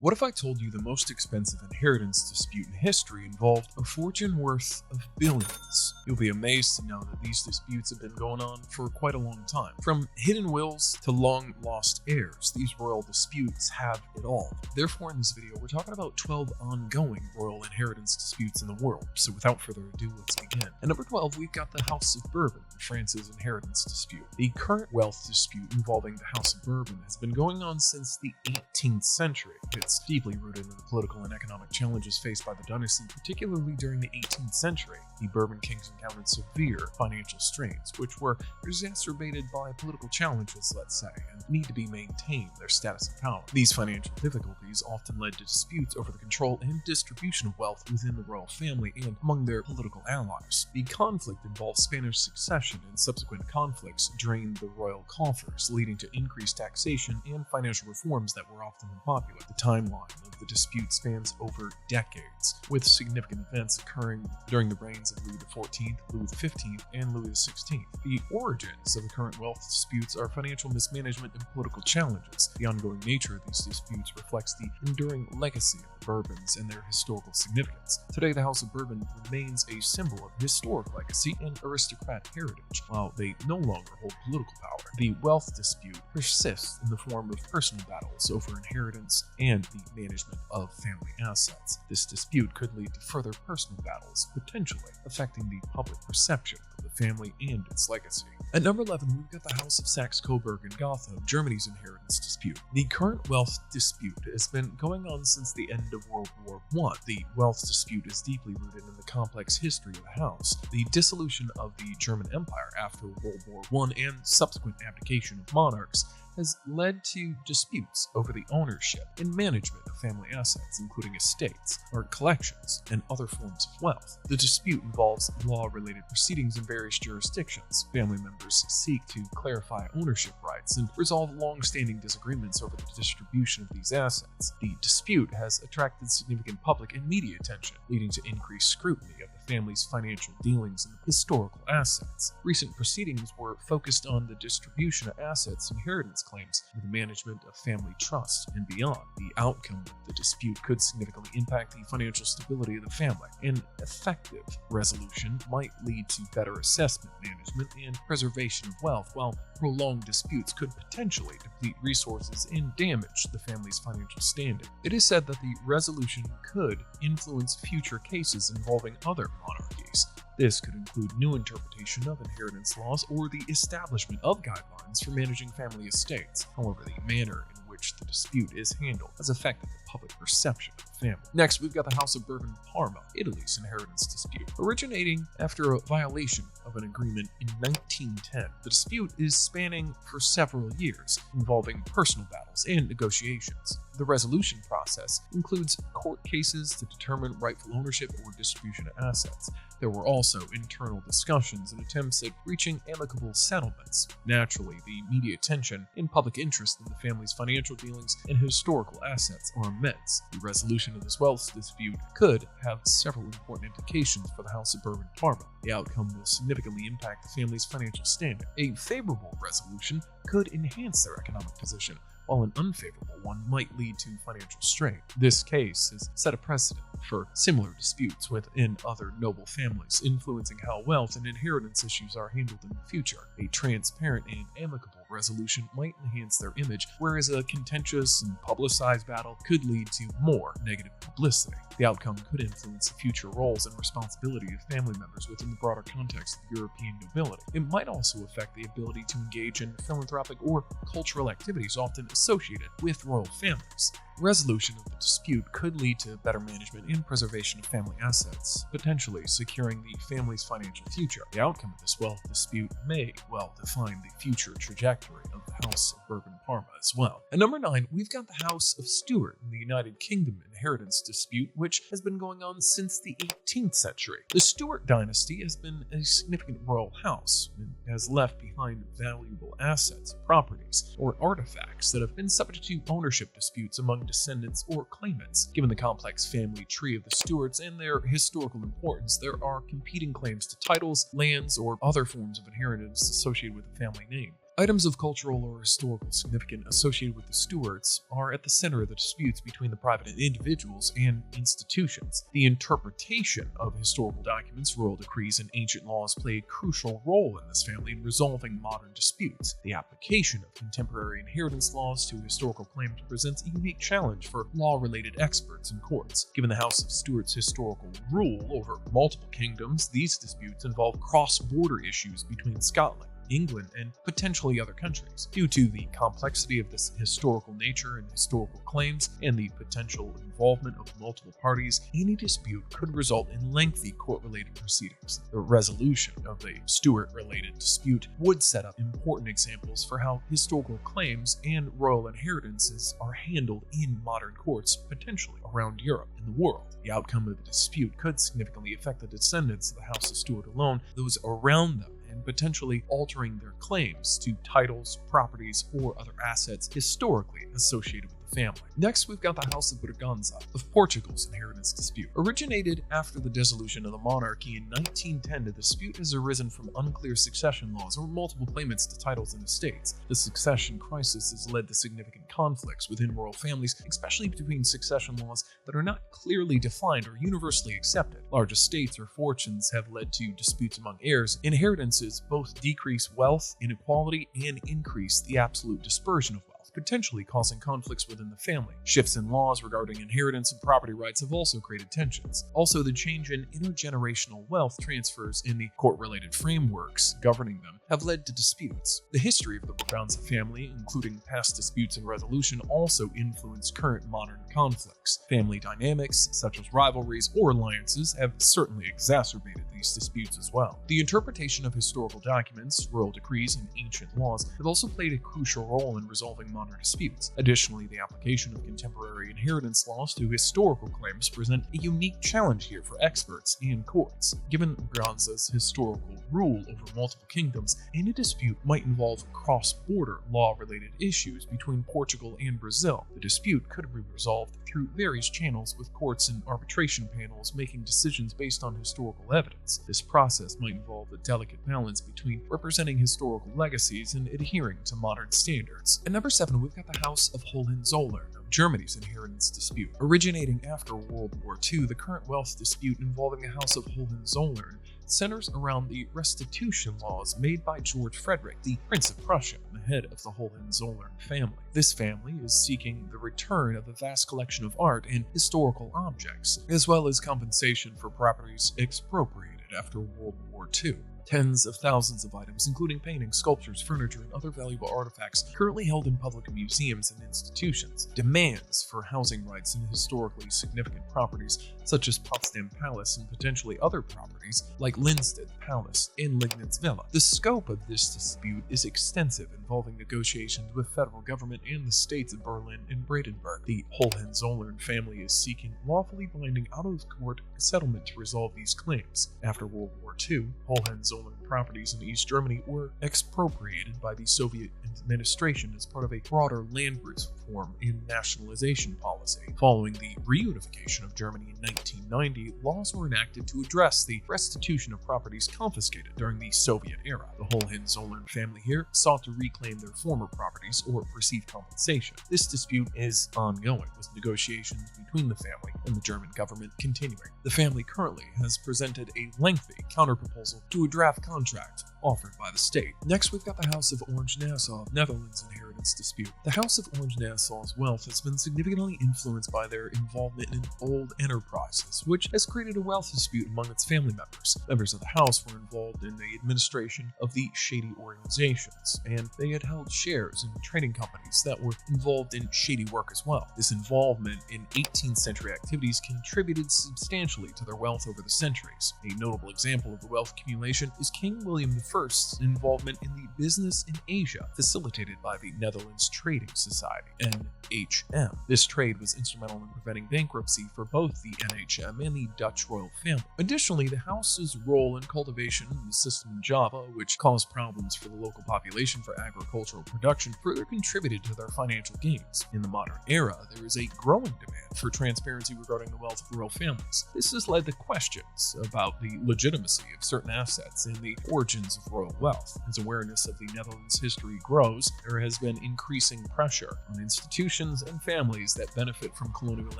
What if I told you the most expensive inheritance dispute in history involved a fortune worth of billions? You'll be amazed to know that these disputes have been going on for quite a long time. From hidden wills to long-lost heirs, these royal disputes have it all. Therefore, in this video, we're talking about 12 ongoing royal inheritance disputes in the world. So without further ado, let's begin. At number 12, we've got the House of Bourbon, France's inheritance dispute. The current wealth dispute involving the House of Bourbon has been going on since the 18th century. It's deeply rooted in the political and economic challenges faced by the dynasty, particularly during the 18th century. The Bourbon kings encountered severe financial strains, which were exacerbated by political challenges, let's say, and need to be maintained their status and power. These financial difficulties often led to disputes over the control and distribution of wealth within the royal family and among their political allies. The conflict involved Spanish succession, and subsequent conflicts drained the royal coffers, leading to increased taxation and financial reforms that were often unpopular. The timeline of the dispute spans over decades, with significant events occurring during the reigns of Louis XIV, Louis XV, and Louis XVI. The origins of the current wealth disputes are financial mismanagement and political challenges. The ongoing nature of these disputes reflects the enduring legacy of the Bourbons and their historical significance. Today, the House of Bourbon remains a symbol of historic legacy and aristocrat heritage. While they no longer hold political power, the wealth dispute persists in the form of personal battles over inheritance and the management of family assets. This dispute could lead to further personal battles, potentially affecting the public perception of the family and its legacy. At number 11, we've got the House of Saxe-Coburg and Gotha, Germany's inheritance dispute. The current wealth dispute has been going on since the end of World War I. The wealth dispute is deeply rooted in the complex history of the house. The dissolution of the German Empire after World War I and subsequent abdication of monarchs has led to disputes over the ownership and management of family assets, including estates, art collections, and other forms of wealth. The dispute involves law-related proceedings in various jurisdictions. Family members seek to clarify ownership rights and resolve long-standing disagreements over the distribution of these assets. The dispute has attracted significant public and media attention, leading to increased scrutiny of the family's financial dealings and historical assets. Recent proceedings were focused on the distribution of assets, inheritance claims, and the management of family trust and beyond. The outcome of the dispute could significantly impact the financial stability of the family. An effective resolution might lead to better assessment management and preservation of wealth, while prolonged disputes could potentially deplete resources and damage the family's financial standing. It is said that the resolution could influence future cases involving other monarchies. This could include new interpretation of inheritance laws or the establishment of guidelines for managing family estates. However, the manner in which the dispute is handled has affected the public perception of the family. Next, we've got the House of Bourbon-Parma, Italy's inheritance dispute. Originating after a violation of an agreement in 1910, the dispute is spanning for several years, involving personal battles and negotiations. The resolution process includes court cases to determine rightful ownership or distribution of assets. There were also internal discussions and attempts at reaching amicable settlements. Naturally, the media attention and public interest in the family's financial dealings and historical assets are immense. The resolution of this wealth dispute could have several important implications for the House of Bourbon-Parma. The outcome will significantly impact the family's financial standing. A favorable resolution could enhance their economic position, while an unfavorable one might lead to financial strain. This case has set a precedent for similar disputes within other noble families, influencing how wealth and inheritance issues are handled in the future. A transparent and amicable resolution might enhance their image, whereas a contentious and publicized battle could lead to more negative publicity. The outcome could influence the future roles and responsibility of family members within the broader context of European nobility. It might also affect the ability to engage in philanthropic or cultural activities often associated with royal families. Resolution of the dispute could lead to better management and preservation of family assets, potentially securing the family's financial future. The outcome of this wealth dispute may well define the future trajectory of the House of Bourbon-Parma as well. At number 9, we've got the House of Stuart in the United Kingdom inheritance dispute, which has been going on since the 18th century. The Stuart dynasty has been a significant royal house and has left behind valuable assets, properties, or artifacts that have been subject to ownership disputes among descendants or claimants. Given the complex family tree of the Stuarts and their historical importance, there are competing claims to titles, lands, or other forms of inheritance associated with the family name. Items of cultural or historical significance associated with the Stuarts are at the center of the disputes between the private individuals and institutions. The interpretation of historical documents, royal decrees, and ancient laws play a crucial role in this family in resolving modern disputes. The application of contemporary inheritance laws to historical claims presents a unique challenge for law-related experts and courts. Given the House of Stuart's historical rule over multiple kingdoms, these disputes involve cross-border issues between Scotland, England, and potentially other countries. Due to the complexity of this historical nature and historical claims, and the potential involvement of multiple parties, any dispute could result in lengthy court-related proceedings. The resolution of a Stuart-related dispute would set up important examples for how historical claims and royal inheritances are handled in modern courts, potentially around Europe and the world. The outcome of the dispute could significantly affect the descendants of the House of Stuart alone, those around them, and potentially altering their claims to titles, properties, or other assets historically associated with the family. Next, we've got the House of Braganza of Portugal's inheritance dispute. Originated after the dissolution of the monarchy in 1910, the dispute has arisen from unclear succession laws or multiple claimants to titles and estates. The succession crisis has led to significant conflicts within royal families, especially between succession laws that are not clearly defined or universally accepted. Large estates or fortunes have led to disputes among heirs. Inheritances both decrease wealth inequality and increase the absolute dispersion of wealth, potentially causing conflicts within the family. Shifts in laws regarding inheritance and property rights have also created tensions. Also, the change in intergenerational wealth transfers in the court-related frameworks governing them have led to disputes. The history of the Braganza family, including past disputes and resolution, also influence current modern conflicts. Family dynamics, such as rivalries or alliances, have certainly exacerbated these disputes as well. The interpretation of historical documents, royal decrees, and ancient laws have also played a crucial role in resolving modern disputes. Additionally, the application of contemporary inheritance laws to historical claims present a unique challenge here for experts and courts. Given Braganza's historical rule over multiple kingdoms, any dispute might involve cross-border law-related issues between Portugal and Brazil. The dispute could be resolved through various channels, with courts and arbitration panels making decisions based on historical evidence. This process might involve a delicate balance between representing historical legacies and adhering to modern standards. At number 7, we've got the House of Hohenzollern of Germany's inheritance dispute. Originating after World War II, the current wealth dispute involving the House of Hohenzollern centers around the restitution laws made by George Frederick, the Prince of Prussia, and the head of the Hohenzollern family. This family is seeking the return of a vast collection of art and historical objects, as well as compensation for properties expropriated after World War II. Tens of thousands of items, including paintings, sculptures, furniture, and other valuable artifacts, currently held in public museums and institutions. Demands for housing rights in historically significant properties, such as Potsdam Palace and potentially other properties like Linstedt Palace and Liegnitz Villa. The scope of this dispute is extensive, involving negotiations with federal government and the states of Berlin and Brandenburg. The Hohenzollern family is seeking lawfully binding out-of-court settlement to resolve these claims. After World War II, Hohenzollern properties in East Germany were expropriated by the Soviet administration as part of a broader land reform and nationalization policy. Following the reunification of Germany in 1990, laws were enacted to address the restitution of properties confiscated during the Soviet era. The Hohenzollern family here sought to reclaim their former properties or receive compensation. This dispute is ongoing, with negotiations between the family and the German government continuing. The family currently has presented a lengthy counterproposal to a draft contract offered by the state. Next, we've got the House of Orange-Nassau of Netherlands inheritance dispute. The House of Orange-Nassau's wealth has been significantly influenced by their involvement in old enterprises, which has created a wealth dispute among its family members. Members of the house were involved in the administration of the shady organizations, and they had held shares in trading companies that were involved in shady work as well. This involvement in 18th century activities contributed substantially to their wealth over the centuries. A notable example of the wealth accumulation is King William I's involvement in the business in Asia, facilitated by the Netherlands Trading Society, NHM. This trade was instrumental in preventing bankruptcy for both the NHM and the Dutch royal family. Additionally, the house's role in cultivation in the system in Java, which caused problems for the local population for agricultural production, further contributed to their financial gains. In the modern era, there is a growing demand for transparency regarding the wealth of royal families. This has led to questions about the legitimacy of certain assets and the origins of royal wealth. As awareness of the Netherlands' history grows, there has been increasing pressure on institutions and families that benefit from colonial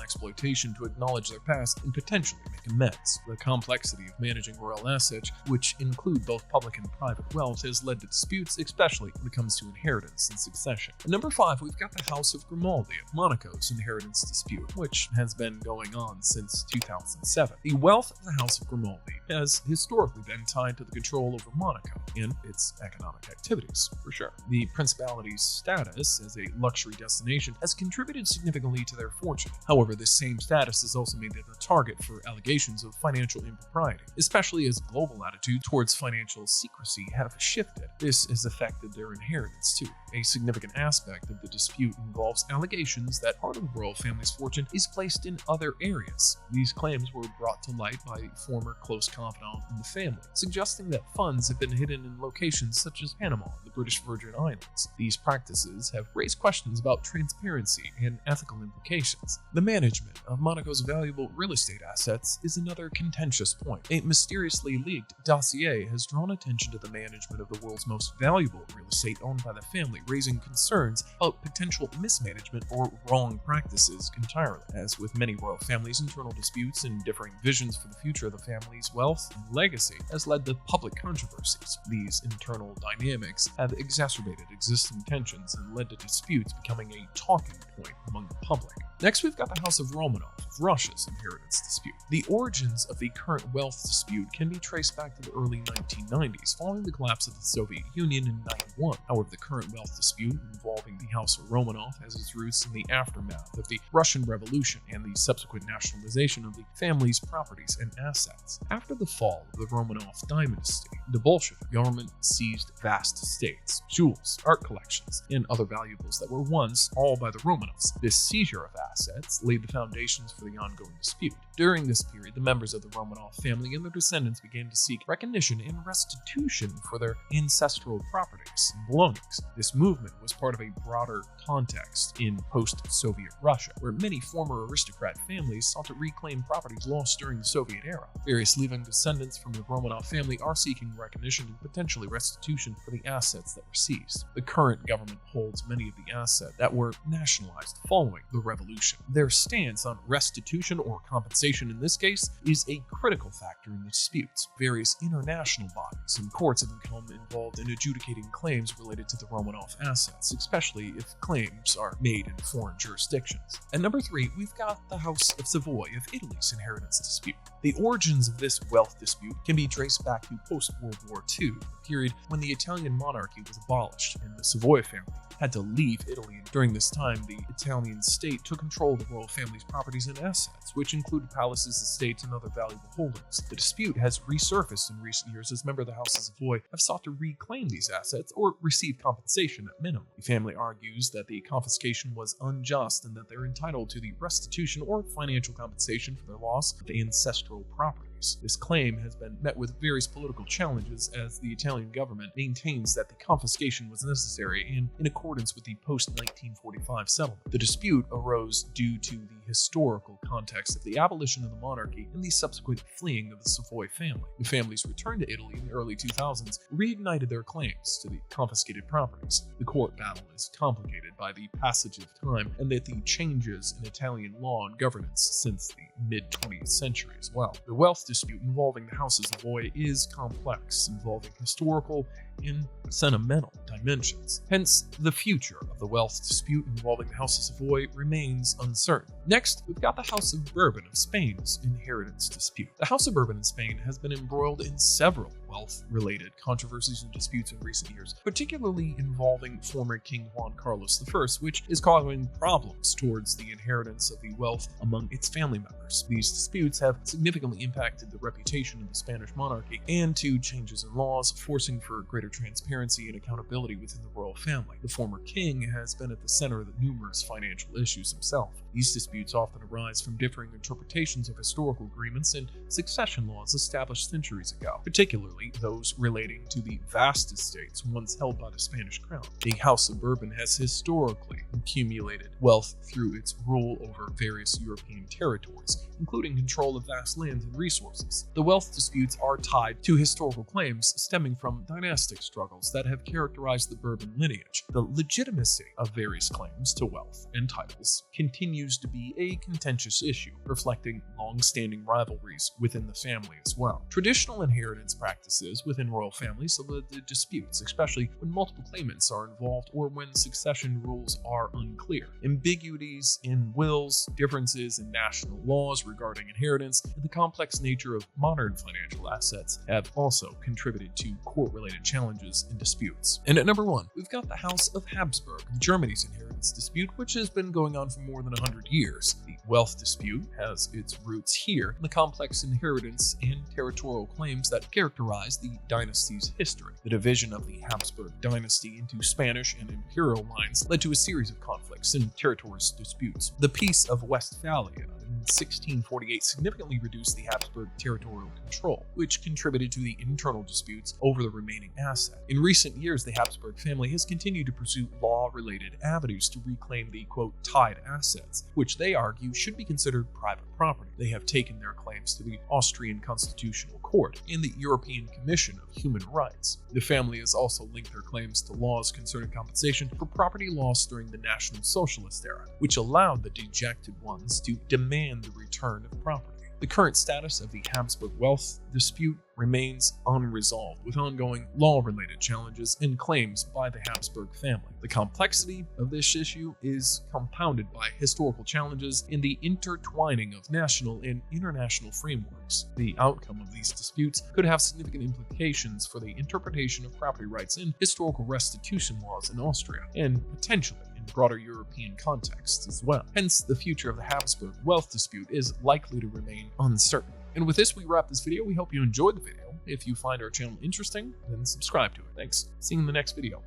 exploitation to acknowledge their past and potentially make amends. The complexity of managing royal assets, which include both public and private wealth, has led to disputes, especially when it comes to inheritance and succession. At number 5, we've got the House of Grimaldi of Monaco's inheritance dispute, which has been going on since 2007. The wealth of the House of Grimaldi has historically been tied to the control over Monaco and its economic activities, for sure. The principality's status as a luxury destination has contributed significantly to their fortune. However, this same status has also made it a target for allegations of financial impropriety, especially as global attitudes towards financial secrecy have shifted. This has affected their inheritance too. A significant aspect of the dispute involves allegations that part of the royal family's fortune is placed in other areas. These claims were brought to light by a former close confidant in the family, suggesting that funds have been hidden in locations such as Panama and the British Virgin Islands. These practices have raised questions about transparency and ethical implications. The management of Monaco's valuable real estate assets is another contentious point. A mysteriously leaked dossier has drawn attention to the management of the world's most valuable real estate owned by the family, raising concerns about potential mismanagement or wrong practices entirely. As with many royal families, internal disputes and differing visions for the future of the family's wealth and legacy has led to public controversies. These internal dynamics have exacerbated existing tensions and led to disputes becoming a talking point among the public. Next, we've got the House of Romanov of Russia's inheritance dispute. The origins of the current wealth dispute can be traced back to the early 1990s, following the collapse of the Soviet Union in 1991. However, the current wealth dispute involving the House of Romanov has its roots in the aftermath of the Russian Revolution and the subsequent nationalization of the family's properties and assets. After the fall of the Romanov dynasty, the Bolshevik government seized vast estates, jewels, art collections, and other valuables that were once all by the Romanovs. This seizure of assets laid the foundations for the ongoing dispute. During this period, the members of the Romanov family and their descendants began to seek recognition and restitution for their ancestral properties and belongings. This movement was part of a broader context in post-Soviet Russia, where many former aristocrat families sought to reclaim properties lost during the Soviet era. Various living descendants from the Romanov family are seeking recognition and potentially restitution for the assets that were seized. The current government holds many of the assets that were nationalized following the revolution. Their stance on restitution or compensation in this case is a critical factor in the disputes. Various international bodies and courts have become involved in adjudicating claims related to the Romanov assets, especially if claims are made in foreign jurisdictions. At number 3, we've got the House of Savoy of Italy's inheritance dispute. The origins of this wealth dispute can be traced back to post-World War II, the period when the Italian monarchy was abolished and the Savoy family had to leave Italy. During this time, the Italian state took control of the royal family's properties and assets, which included palaces, estates, and other valuable holdings. The dispute has resurfaced in recent years as members of the House of Savoy have sought to reclaim these assets or receive compensation at minimum. The family argues that the confiscation was unjust and that they're entitled to the restitution or financial compensation for their loss of ancestral property. This claim has been met with various political challenges as the Italian government maintains that the confiscation was necessary and in accordance with the post-1945 settlement. The dispute arose due to the historical context of the abolition of the monarchy and the subsequent fleeing of the Savoy family. The family's return to Italy in the early 2000s reignited their claims to the confiscated properties. The court battle is complicated by the passage of time and that the changes in Italian law and governance since the mid-20th century as well. The wealth dispute involving the House of Savoy is complex, involving historical and sentimental dimensions. Hence, the future of the wealth dispute involving the House of Savoy remains uncertain. Next, we've got the House of Bourbon of Spain's inheritance dispute. The House of Bourbon in Spain has been embroiled in several wealth-related controversies and disputes in recent years, particularly involving former King Juan Carlos I, which is causing problems towards the inheritance of the wealth among its family members. These disputes have significantly impacted the reputation of the Spanish monarchy and to changes in laws, forcing for greater transparency and accountability within the royal family. The former king has been at the center of the numerous financial issues himself. These disputes often arise from differing interpretations of historical agreements and succession laws established centuries ago, particularly those relating to the vast estates once held by the Spanish crown. The House of Bourbon has historically accumulated wealth through its rule over various European territories, including control of vast lands and resources. The wealth disputes are tied to historical claims stemming from dynastic struggles that have characterized the Bourbon lineage. The legitimacy of various claims to wealth and titles continues to be a contentious issue, reflecting long-standing rivalries within the family as well. Traditional inheritance practices within royal families have led to disputes, especially when multiple claimants are involved or when succession rules are unclear. Ambiguities in wills, differences in national laws regarding inheritance, and the complex nature of modern financial assets have also contributed to court-related challenges and disputes. And at number 1, we've got the House of Habsburg, Germany's inheritance dispute, which has been going on for more than 100 years. The wealth dispute has its roots here in the complex inheritance and territorial claims that characterize the dynasty's history. The division of the Habsburg dynasty into Spanish and imperial lines led to a series of conflicts and territorial disputes. The Peace of Westphalia in 1648 significantly reduced the Habsburg territorial control, which contributed to the internal disputes over the remaining asset. In recent years, the Habsburg family has continued to pursue law-related avenues to reclaim the, quote, tied assets, which they argue should be considered private property. They have taken their claims to the Austrian Constitutional Court and the European Commission of Human Rights. The family has also linked their claims to laws concerning compensation for property lost during the National Socialist era, which allowed the dejected ones to demand the return of property. The current status of the Habsburg wealth dispute remains unresolved, with ongoing law-related challenges and claims by the Habsburg family. The complexity of this issue is compounded by historical challenges in the intertwining of national and international frameworks. The outcome of these disputes could have significant implications for the interpretation of property rights and historical restitution laws in Austria, and potentially in broader European contexts as well. Hence, the future of the Habsburg wealth dispute is likely to remain uncertain. And with this, we wrap this video. We hope you enjoyed the video. If you find our channel interesting, then subscribe to it. Thanks. See you in the next video.